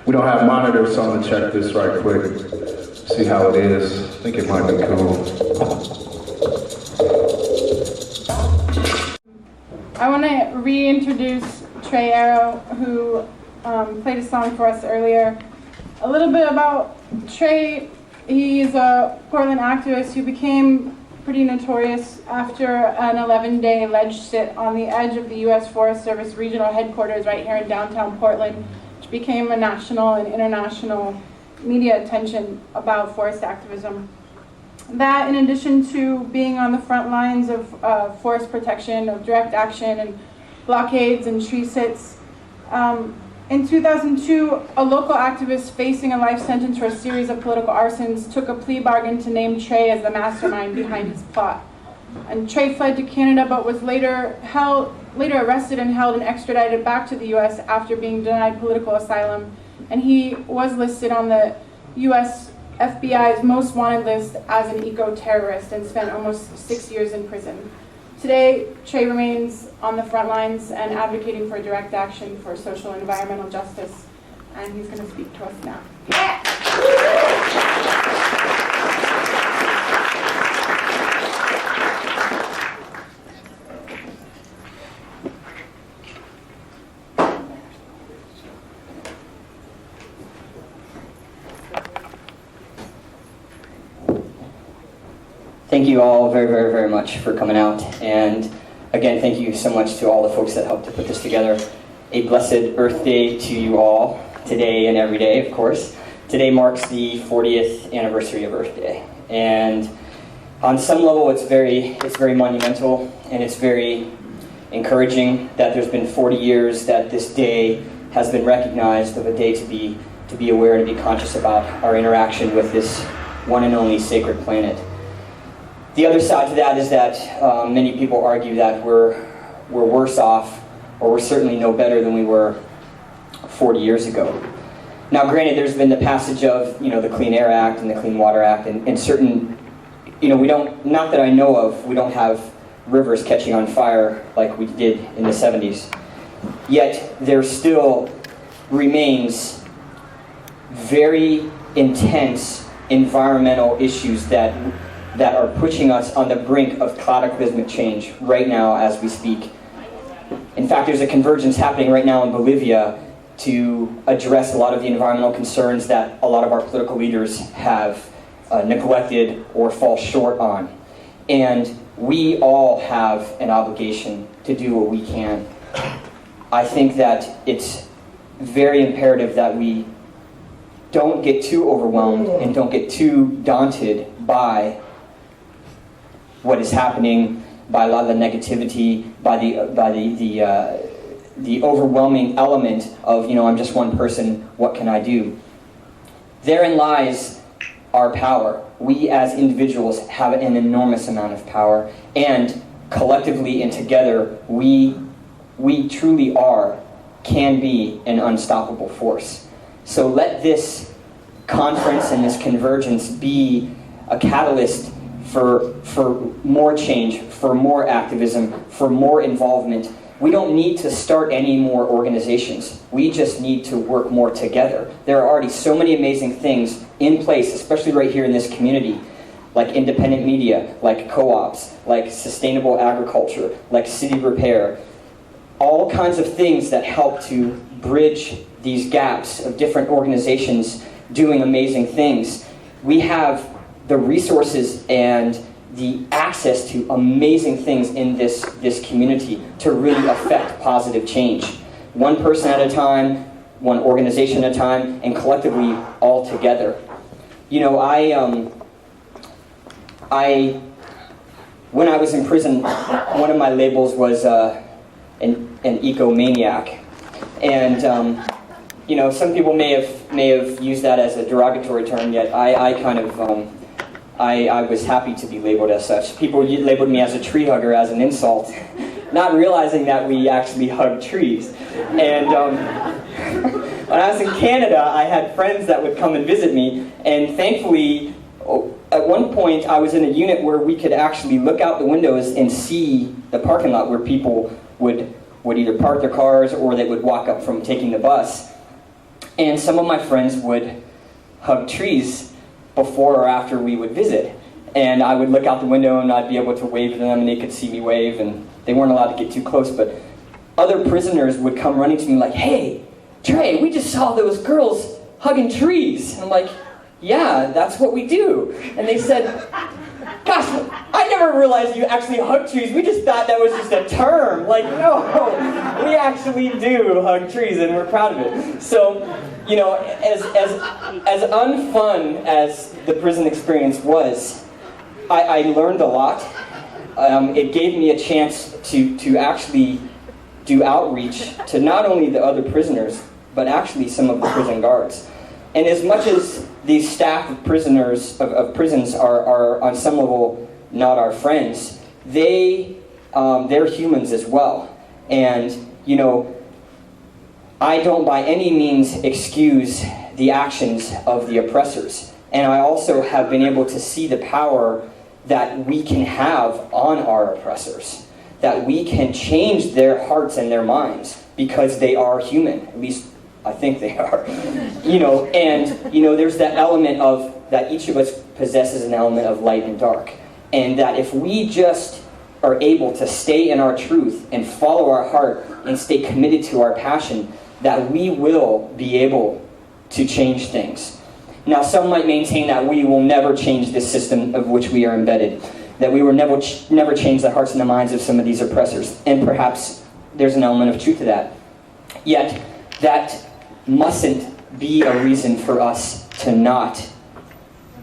We don't have monitors, so I'm gonna check this right quick. See how it is. I think it might be cool. I want to reintroduce Trey Arrow, who played a song for us earlier. A little bit about Trey. He's a Portland activist who became pretty notorious after an 11-day alleged sit on the edge of the U.S. Forest Service regional headquarters right here in downtown Portland, which became a national and international media attention about forest activism. That, in addition to being on the front lines of forest protection, of direct action and blockades and tree sits, in 2002, a local activist facing a life sentence for a series of political arsons took a plea bargain to name Trey as the mastermind behind his plot. And Trey fled to Canada, but was later arrested and held and extradited back to the U.S. after being denied political asylum. And he was listed on the U.S. FBI's most wanted list as an eco-terrorist and spent almost 6 years in prison. Today, Trey remains on the front lines and advocating for direct action for social and environmental justice, and he's going to speak to us now. Yeah. Thank you all very, very, very much for coming out. And again, thank you so much to all the folks that helped to put this together. A blessed Earth Day to you all, today and every day, of course. Today marks the 40th anniversary of Earth Day. And on some level, it's very monumental, and it's very encouraging that there's been 40 years that this day has been recognized of a day to be aware and to be conscious about our interaction with this one and only sacred planet. The other side to that is that many people argue that we're worse off, or we're certainly no better than we were 40 years ago. Now, granted, there's been the passage of the Clean Air Act and the Clean Water Act, and certain, we don't, not that I know of, we don't have rivers catching on fire like we did in the 70s. Yet there still remains very intense environmental issues that are pushing us on the brink of cataclysmic change right now as we speak. In fact, there's a convergence happening right now in Bolivia to address a lot of the environmental concerns that a lot of our political leaders have neglected or fall short on. And we all have an obligation to do what we can. I think that it's very imperative that we don't get too overwhelmed and don't get too daunted by what is happening, by a lot of the negativity, by the overwhelming element of, I'm just one person, what can I do? Therein lies our power. We as individuals have an enormous amount of power, and collectively and together, we truly can be an unstoppable force. So let this conference and this convergence be a catalyst for more change, for more activism, for more involvement. We don't need to start any more organizations. We just need to work more together. There are already so many amazing things in place, especially right here in this community, like independent media, like co-ops, like sustainable agriculture, like city repair. All kinds of things that help to bridge these gaps of different organizations doing amazing things. We have the resources and the access to amazing things in this community to really affect positive change. One person at a time, one organization at a time, and collectively all together. When I was in prison, one of my labels was an ecomaniac. And some people may have used that as a derogatory term, yet I was happy to be labeled as such. People labeled me as a tree hugger as an insult, not realizing that we actually hug trees. And when I was in Canada, I had friends that would come and visit me, and thankfully, at one point, I was in a unit where we could actually look out the windows and see the parking lot where people would either park their cars or they would walk up from taking the bus. And some of my friends would hug trees before or after we would visit. And I would look out the window and I'd be able to wave to them and they could see me wave, and they weren't allowed to get too close, but other prisoners would come running to me like, "Hey, Trey, we just saw those girls hugging trees." And I'm like, "Yeah, that's what we do." And they said, "Gosh, I never realized you actually hug trees. We just thought that was just a term." Like, no, we actually do hug trees and we're proud of it. So, you know, as unfun as the prison experience was, I learned a lot. It gave me a chance to actually do outreach to not only the other prisoners, but actually some of the prison guards. And as much as these staff of prisoners, of prisons are on some level not our friends, they're humans as well. And, you know, I don't by any means excuse the actions of the oppressors. And I also have been able to see the power that we can have on our oppressors, that we can change their hearts and their minds because they are human. At least I think they are. You know, and you know, there's that element of that each of us possesses an element of light and dark. And that if we just are able to stay in our truth and follow our heart and stay committed to our passion, that we will be able to change things. Now, some might maintain that we will never change this system of which we are embedded, that we will never change the hearts and the minds of some of these oppressors. And perhaps there's an element of truth to that. Yet, that mustn't be a reason for us to not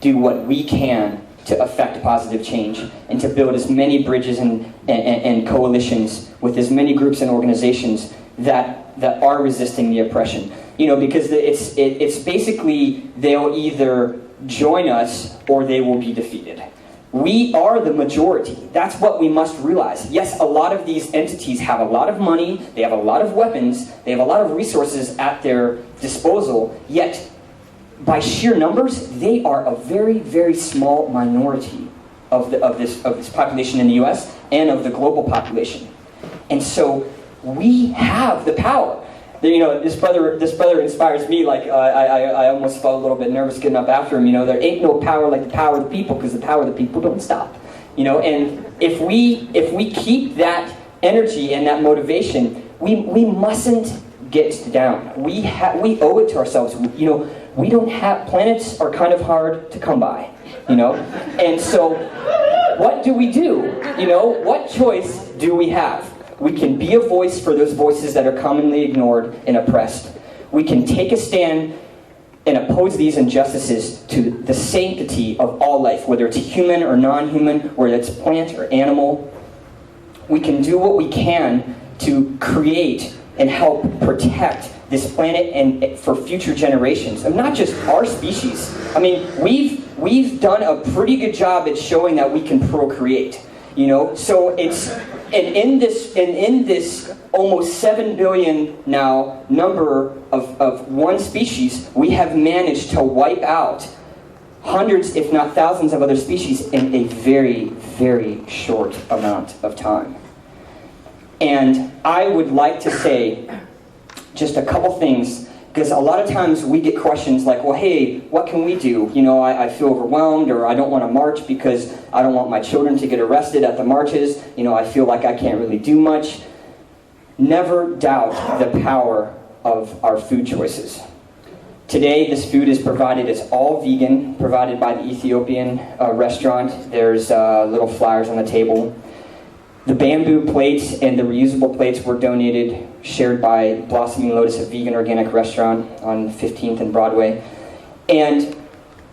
do what we can to affect positive change and to build as many bridges and coalitions with as many groups and organizations that are resisting the oppression. You know, because it's basically they'll either join us or they will be defeated. We are the majority. That's what we must realize. Yes, a lot of these entities have a lot of money, they have a lot of weapons, they have a lot of resources at their disposal, yet by sheer numbers, they are a very, very small minority of this population in the US and of the global population. And so we have the power. You know, this brother inspires me. Like I almost felt a little bit nervous getting up after him. You know, there ain't no power like the power of the people, because the power of the people don't stop. You know, and if we keep that energy and that motivation, we mustn't get down. We owe it to ourselves. You know, we don't have, planets are kind of hard to come by. You know, and so what do? You know, what choice do we have? We can be a voice for those voices that are commonly ignored and oppressed. We can take a stand and oppose these injustices to the sanctity of all life, whether it's human or non-human, whether it's plant or animal. We can do what we can to create and help protect this planet and for future generations, and not just our species. I mean, we've done a pretty good job at showing that we can procreate. You know, so it's in this almost 7 billion now number of one species, we have managed to wipe out hundreds, if not thousands, of other species in a very, very short amount of time. And I would like to say just a couple things, because a lot of times we get questions like, well, hey, what can we do? You know, I feel overwhelmed, or I don't want to march because I don't want my children to get arrested at the marches. You know, I feel like I can't really do much. Never doubt the power of our food choices. Today, this food is provided, it's all vegan, provided by the Ethiopian restaurant. There's little flyers on the table. The bamboo plates and the reusable plates were donated, shared by Blossoming Lotus, a vegan organic restaurant on 15th and Broadway. And,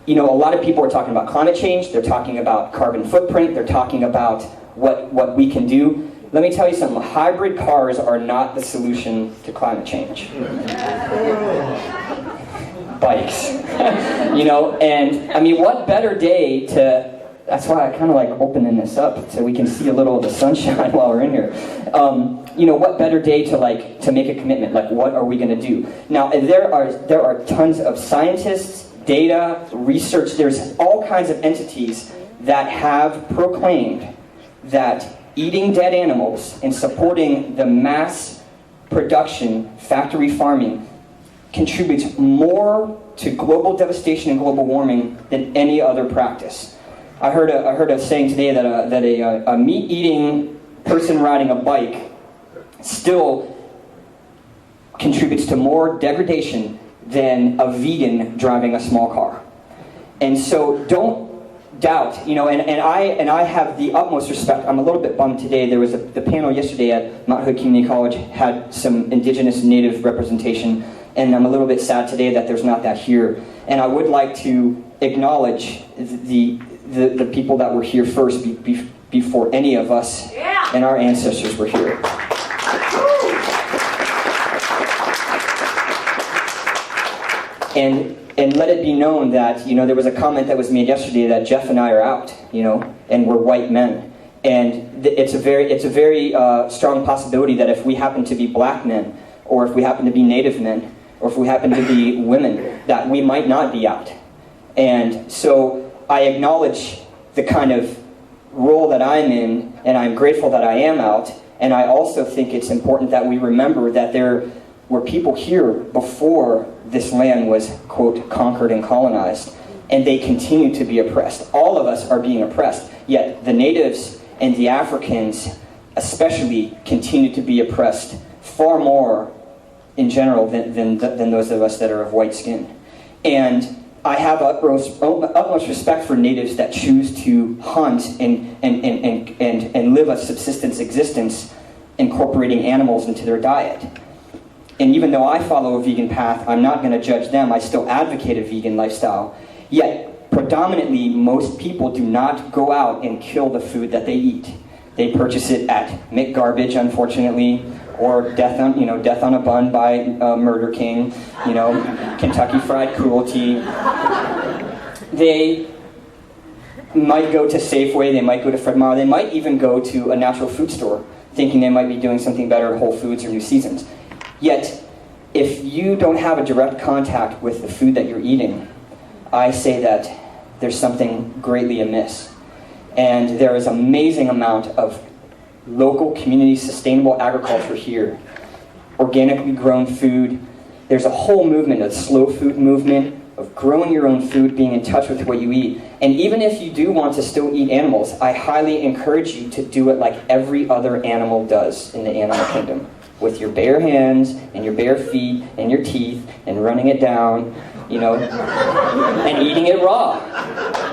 you know, a lot of people are talking about climate change, they're talking about carbon footprint, they're talking about what we can do. Let me tell you something, hybrid cars are not the solution to climate change. Bikes. You know, and I mean, what better day to... That's why I kind of like opening this up so we can see a little of the sunshine while we're in here. You know, what better day to make a commitment? Like, what are we going to do? Now, there are tons of scientists, data, research. There's all kinds of entities that have proclaimed that eating dead animals and supporting the mass production, factory farming, contributes more to global devastation and global warming than any other practice. I heard a saying today that a meat-eating person riding a bike still contributes to more degradation than a vegan driving a small car. And so don't doubt, and I have the utmost respect. I'm a little bit bummed today. There was the panel yesterday at Mount Hood Community College had some indigenous and native representation, and I'm a little bit sad today that there's not that here. And I would like to acknowledge the people that were here first before any of us and our ancestors were here. And let it be known that, there was a comment that was made yesterday that Jeff and I are out, and we're white men. And it's a very strong possibility that if we happen to be black men, or if we happen to be native men, or if we happen to be women, that we might not be out. And so I acknowledge the kind of role that I'm in, and I'm grateful that I am out. And I also think it's important that we remember that there were people here before this land was, quote, conquered and colonized, and they continue to be oppressed. All of us are being oppressed, yet the natives and the Africans especially continue to be oppressed far more in general than those of us that are of white skin. And I have utmost respect for natives that choose to hunt and live a subsistence existence, incorporating animals into their diet. And even though I follow a vegan path, I'm not going to judge them. I still advocate a vegan lifestyle. Yet, predominantly, most people do not go out and kill the food that they eat. They purchase it at McGarbage, unfortunately, or death on a bun by Murder King, Kentucky Fried Cruelty. They might go to Safeway, they might go to Fred Meyer, they might even go to a natural food store, thinking they might be doing something better at Whole Foods or New Seasons. Yet, if you don't have a direct contact with the food that you're eating, I say that there's something greatly amiss. And there is an amazing amount of local community sustainable agriculture here. Organically grown food. There's a whole movement, a slow food movement, of growing your own food, being in touch with what you eat. And even if you do want to still eat animals, I highly encourage you to do it like every other animal does in the animal kingdom. With your bare hands and your bare feet and your teeth and running it down, and eating it raw.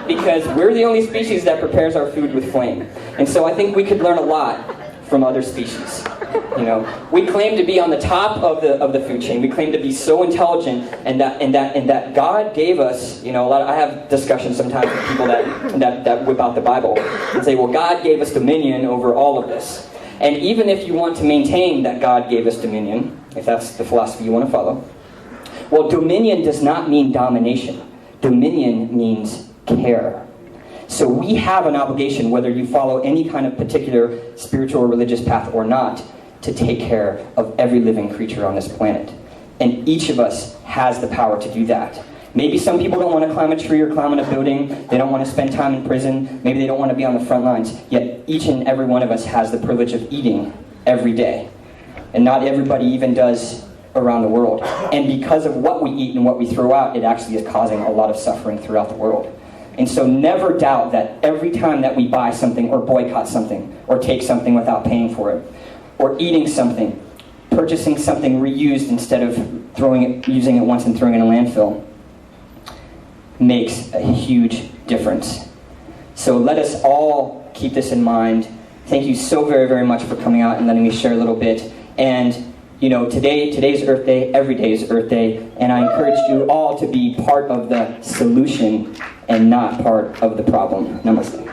Because we're the only species that prepares our food with flame. And so I think we could learn a lot from other species. We claim to be on the top of the food chain. We claim to be so intelligent, and that God gave us. I have discussions sometimes with people that whip out the Bible and say, well, God gave us dominion over all of this. And even if you want to maintain that God gave us dominion, if that's the philosophy you want to follow, well, dominion does not mean domination. Dominion means care. So we have an obligation, whether you follow any kind of particular spiritual or religious path or not, to take care of every living creature on this planet. And each of us has the power to do that. Maybe some people don't want to climb a tree or climb on a building. They don't want to spend time in prison. Maybe they don't want to be on the front lines. Yet each and every one of us has the privilege of eating every day. And not everybody even does around the world. And because of what we eat and what we throw out, it actually is causing a lot of suffering throughout the world. And so never doubt that every time that we buy something or boycott something or take something without paying for it, or eating something, purchasing something reused instead of using it once and throwing it in a landfill, makes a huge difference. So let us all keep this in mind. Thank you so very, very much for coming out and letting me share a little bit. And today's Earth Day, every day is Earth Day, and I encourage you all to be part of the solution and not part of the problem. Namaste.